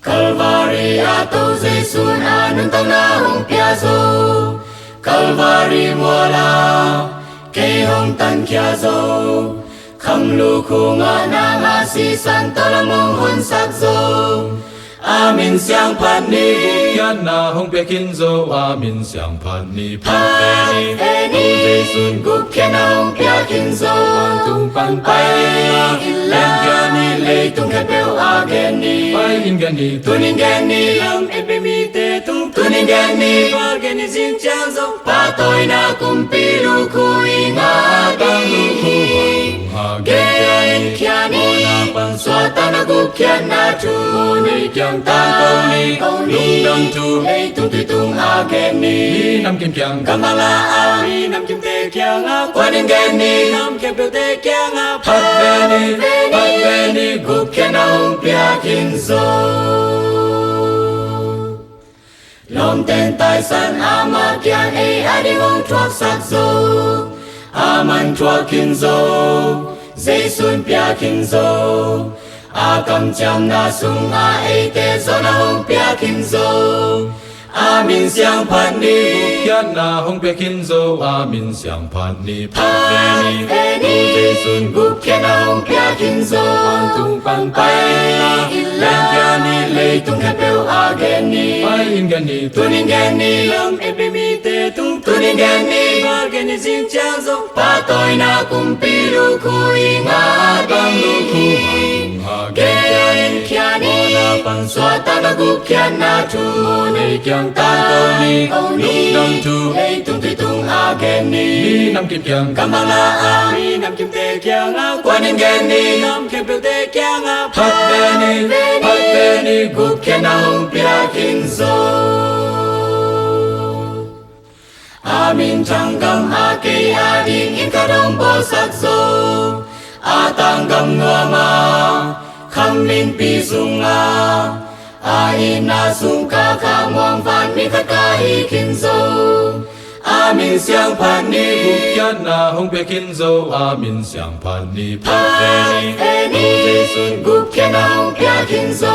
Calvary ato Giêsu anun tang na hong piazo Calvary mùa la cây hong tan kia zo kham lu khu nga na nga si san ta la mong hon sak zo Amin siang pan ni Yan na hong pekin zo Amin siang pan ni pan Eni Giêsu gup kia na hong pia kin zo tung pan pai la Len kia ni lei tung khe peo again ni pai in gan ni Tunin gan ni lam epe mi te tung Tunin gan ni va gan ni jin chang zo Pa tôi na kum pi lu khu i nga tang lu khu ha Gen kia ni pan Xoa ta na gup kia na chu ni kyang tang câu ni lung dang chu Lei tung tui tung again ni ni nam kim kyang Kamala a ni nam kim te kia nga Kwanin gan ni nam khe peo te kia nga pat ve ni Gup kia na hong pia kin zo Lom ten tai san ama kian e adi hong chuak sak zo Aman chuak kin zo Giêsun pia kin zo A kam cham na sung a e te zo na hong pia kin zo Amin siang pan ni Yan na hong pekin zo Amin siang pan ni pat ve ni Giêsun gup kia na hong pia kin zo tung pan pai la Len kia ni lei tung khe peo again ni pai in gan ni Tunin gan ni lam epe mi te tung Tunin gan ni va gan ni jin chang zo Pa tôi na kum pi lu khu i nga tang lu khu ha Gen kia ni pan Xoa ta na gup kia na chu ni kyang tang câu ni lung dang chu Lei tung tui tung again ni ni nam kim kyang Kamala a ni nam kim te kia nga Kwanin gan ni nam khe peo te kia nga pat ve ni Gup kia na hong pia kin zo Amin chang gam a ke a ding in ka dong bo sak zo A tang gam noa ma kham min pi sung a A in na sung ka ka muang van mi khat ka hi kin zo Amin siang pan ni Yan na hong pekin zo Amin siang pan ni pat ve ni Giêsun gup kia na hong pia kin zo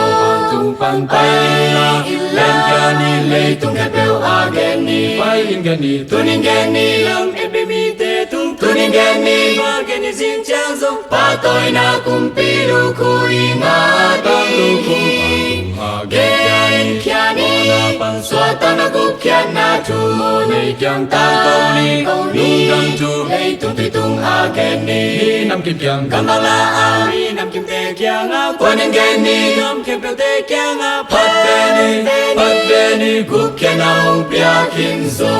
tung pan pai la Len kia ni lei tung khe peo again ni pai in gan ni Tunin gan ni lam epe mi te tung Tunin gan ni va gan ni jin chang zo Pa tôi na kum pi lu khu i nga tang lu khu ha Gen kia ni Xoa ta na gup kia na chu ni kyang tang câu ni lung dang chu Lei tung tui tung again ni ni nam kim kyang Kamala a ni nam kim te kia nga Kwanin gan ni nam khe peo te kia nga pat ve ni Gup kia na hong pia kin zo